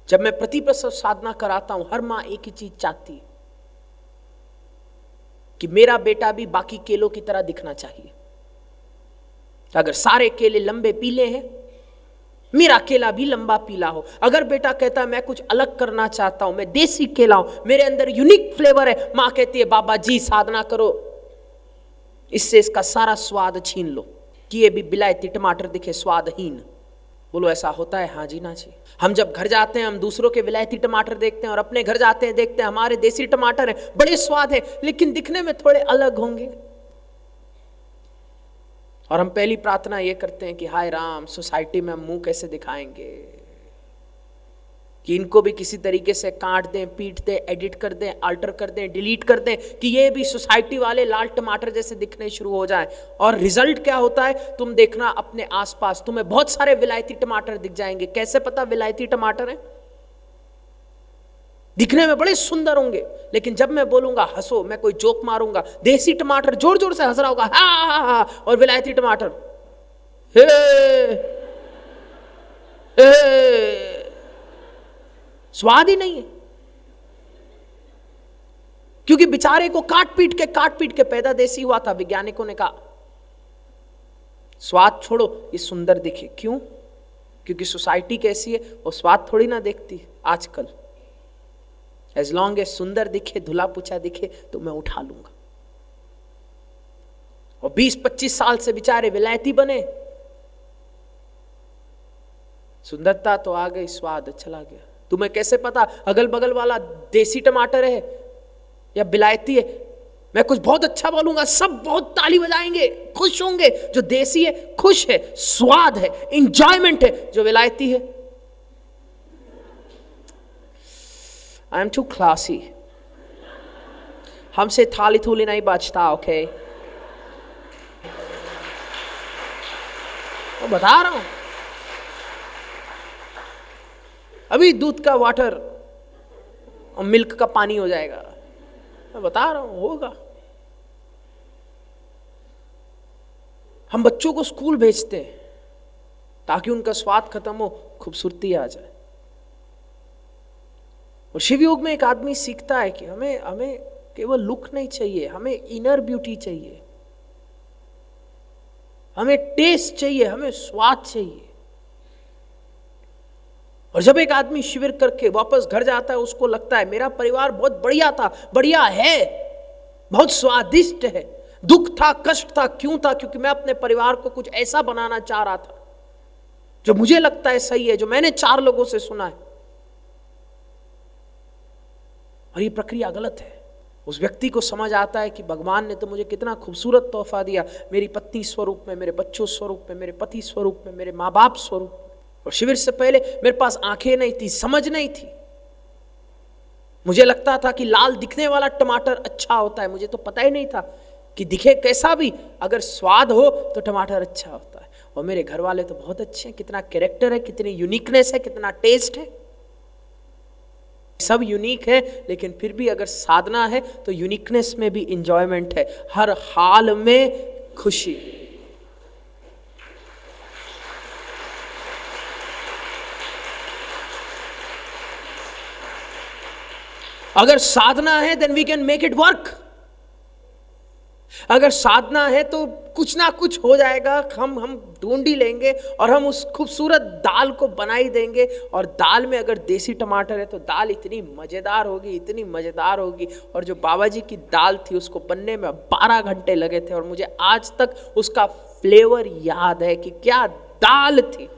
जब मैं प्रतिप्रसव साधना कराता हूं, हर मां एक ही चीज चाहती है कि मेरा बेटा भी बाकी केलों की तरह दिखना चाहिए। अगर सारे केले लंबे पीले हैं, मेरा केला भी लंबा पीला हो। अगर बेटा कहता है मैं कुछ अलग करना चाहता हूं, मैं देसी केला हूं, मेरे अंदर यूनिक फ्लेवर है, मां कहती है बाबा जी साधना करो, इससे इसका सारा स्वाद छीन लो कि ये भी बिलायती टमाटर दिखे स्वादहीन। बोलो ऐसा होता है? हाँ जी ना जी। हम जब घर जाते हैं, हम दूसरों के विलायती टमाटर देखते हैं और अपने घर जाते हैं, देखते हैं हमारे देसी टमाटर हैं, बड़े स्वाद है, लेकिन दिखने में थोड़े अलग होंगे। और हम पहली प्रार्थना ये करते हैं कि हाय राम, सोसाइटी में हम मुंह कैसे दिखाएंगे कि इनको भी किसी तरीके से काट दें, पीट दें, एडिट कर दें, अल्टर कर दें, डिलीट कर दें कि ये भी सोसाइटी वाले लाल टमाटर जैसे दिखने शुरू हो जाएं। और रिजल्ट क्या होता है, तुम देखना अपने आसपास तुम्हें बहुत सारे विलायती टमाटर दिख जाएंगे। कैसे पता विलायती टमाटर है? दिखने में बड़े सुंदर होंगे, लेकिन जब मैं बोलूंगा हंसो, मैं कोई जोक मारूंगा, देसी टमाटर जोर जोर से हंस रहा होगा हा, और विलायती टमाटर हे, हे, स्वाद ही नहीं है, क्योंकि बेचारे को काट पीट के पैदा देसी हुआ था। वैज्ञानिकों ने कहा स्वाद छोड़ो, ये सुंदर दिखे। क्यों? क्योंकि सोसाइटी कैसी है, वो स्वाद थोड़ी ना देखती आजकल। एज लॉन्ग एज सुंदर दिखे, धुला पुछा दिखे, तो मैं उठा लूंगा। और 20-25 साल से बेचारे विलायती बने, सुंदरता तो आ गई, स्वाद चला गया। तुम्हें कैसे पता अगल बगल वाला देसी टमाटर है या बिलायती है? मैं कुछ बहुत अच्छा बोलूंगा, सब बहुत ताली बजाएंगे, खुश होंगे। जो देसी है खुश है, स्वाद है, इंजॉयमेंट है। जो विलायती है, आई एम टू क्लासी, हमसे थाली थूली नहीं बचता। ओके, मैं बता रहा हूं, अभी दूध का वाटर और मिल्क का पानी हो जाएगा। मैं बता रहा हूं, होगा। हम बच्चों को स्कूल भेजते हैं ताकि उनका स्वाद खत्म हो, खूबसूरती आ जाए। और शिव योग में एक आदमी सीखता है कि हमें केवल लुक नहीं चाहिए, हमें इनर ब्यूटी चाहिए, हमें टेस्ट चाहिए, हमें स्वाद चाहिए। और जब एक आदमी शिविर करके वापस घर जाता है, उसको लगता है मेरा परिवार बहुत बढ़िया था, बढ़िया है, बहुत स्वादिष्ट है। दुख था, कष्ट था, क्यों था? क्योंकि मैं अपने परिवार को कुछ ऐसा बनाना चाह रहा था जो मुझे लगता है सही है, जो मैंने 4 लोगों से सुना है। और ये प्रक्रिया गलत है। उस व्यक्ति को समझ आता है कि भगवान ने तो मुझे कितना खूबसूरत तोहफा दिया, मेरी पत्नी स्वरूप में, मेरे बच्चों स्वरूप में, मेरे पति स्वरूप में, मेरे माँ बाप स्वरूप में। और शिविर से पहले मेरे पास आंखें नहीं थी, समझ नहीं थी। मुझे लगता था कि लाल दिखने वाला टमाटर अच्छा होता है, मुझे तो पता ही नहीं था कि दिखे कैसा भी, अगर स्वाद हो तो टमाटर अच्छा होता है। और मेरे घर वाले तो बहुत अच्छे हैं, कितना कैरेक्टर है, कितनी यूनिकनेस है, कितना टेस्ट है, सब यूनिक है। लेकिन फिर भी अगर साधना है तो यूनिकनेस में भी इंजॉयमेंट है, हर हाल में खुशी। अगर साधना है then we can make it work. अगर साधना है तो कुछ ना कुछ हो जाएगा, हम ढूंढ ही लेंगे और हम उस खूबसूरत दाल को बना ही देंगे। और दाल में अगर देसी टमाटर है तो दाल इतनी मजेदार होगी, इतनी मजेदार होगी। और जो बाबा जी की दाल थी उसको बनने में 12 घंटे लगे थे, और मुझे आज तक उसका फ्लेवर याद है कि क्या दाल थी।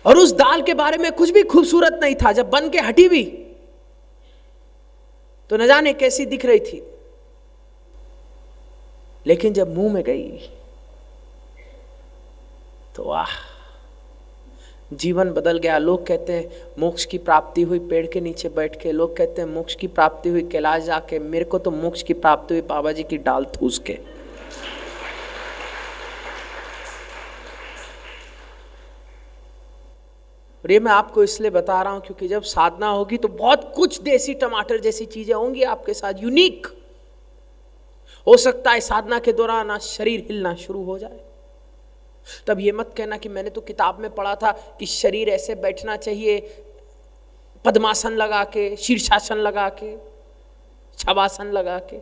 और उस दाल के बारे में कुछ भी खूबसूरत नहीं था, जब बन के हटी भी तो न जाने कैसी दिख रही थी, लेकिन जब मुंह में गई तो वाह, जीवन बदल गया। लोग कहते हैं मोक्ष की प्राप्ति हुई पेड़ के नीचे बैठ के, लोग कहते हैं मोक्ष की प्राप्ति हुई कैलाश जाके, मेरे को तो मोक्ष की प्राप्ति हुई बाबा जी की डाल ठूस के। और ये मैं आपको इसलिए बता रहा हूं क्योंकि जब साधना होगी तो बहुत कुछ देसी टमाटर जैसी चीजें होंगी आपके साथ, यूनिक। हो सकता है साधना के दौरान आज शरीर हिलना शुरू हो जाए, तब ये मत कहना कि मैंने तो किताब में पढ़ा था कि शरीर ऐसे बैठना चाहिए, पद्मासन लगा के, शीर्षासन लगा के, शवासन लगा के।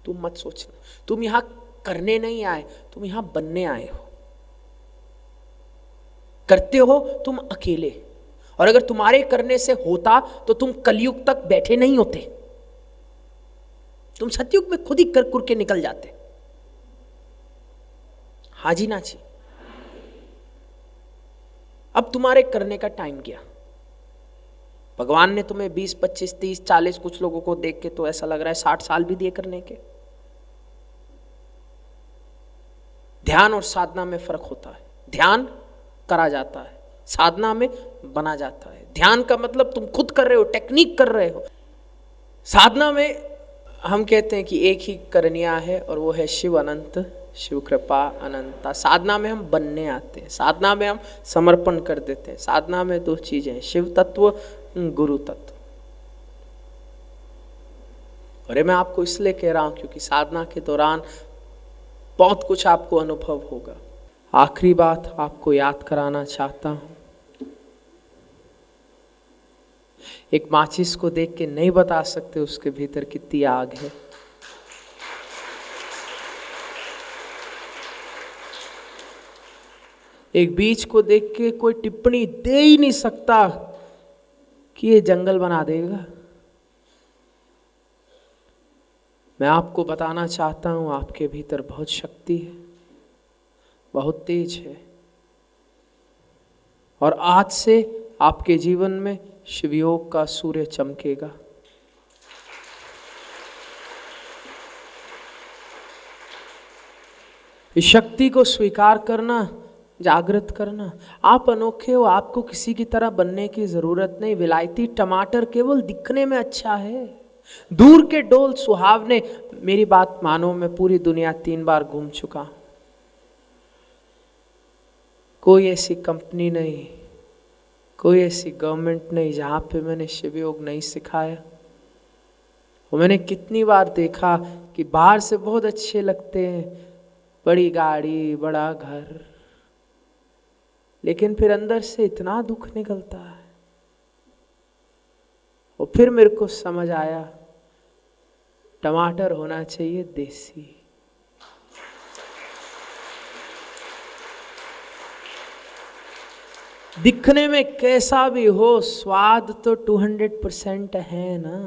तुम मत सोचना, तुम यहां करने नहीं आए, तुम यहां बनने आए हो। करते हो तुम अकेले, और अगर तुम्हारे करने से होता तो तुम कलयुग तक बैठे नहीं होते, तुम सतयुग में खुद ही कर कुर के निकल जाते। हाजी ना जी। अब तुम्हारे करने का टाइम गया। भगवान ने तुम्हें 20, 25, 30, 40, कुछ लोगों को देख के तो ऐसा लग रहा है 60 साल भी दिए करने के। ध्यान और साधना में फर्क होता है। ध्यान करा जाता है, साधना में बना जाता है। ध्यान का मतलब तुम खुद कर रहे हो, टेक्निक कर रहे हो। साधना में हम कहते हैं कि एक ही करनिया है और वो है शिव अनंत, शिव कृपा अनंता। साधना में हम बनने आते हैं, साधना में हम समर्पण कर देते हैं। साधना में 2 चीजें हैं, शिव तत्व, गुरु तत्व। और ये मैं आपको इसलिए कह रहा हूं क्योंकि साधना के दौरान बहुत कुछ आपको अनुभव होगा। आखिरी बात आपको याद कराना चाहता हूं, एक माचिस को देख के नहीं बता सकते उसके भीतर कितनी आग है। एक बीज को देख के कोई टिप्पणी दे ही नहीं सकता कि ये जंगल बना देगा। मैं आपको बताना चाहता हूं आपके भीतर बहुत शक्ति है, बहुत तेज है, और आज से आपके जीवन में शिवयोग का सूर्य चमकेगा। इस शक्ति को स्वीकार करना, जागृत करना। आप अनोखे हो, आपको किसी की तरह बनने की जरूरत नहीं। विलायती टमाटर केवल दिखने में अच्छा है, दूर के डोल सुहावने। मेरी बात मानो, मैं पूरी दुनिया 3 बार घूम चुका हूं। कोई ऐसी कंपनी नहीं, कोई ऐसी गवर्नमेंट नहीं जहां पे मैंने शिवयोग नहीं सिखाया। और मैंने कितनी बार देखा कि बाहर से बहुत अच्छे लगते हैं, बड़ी गाड़ी, बड़ा घर, लेकिन फिर अंदर से इतना दुख निकलता है। और फिर मेरे को समझ आया, टमाटर होना चाहिए देसी। दिखने में कैसा भी हो, स्वाद तो 200% है ना।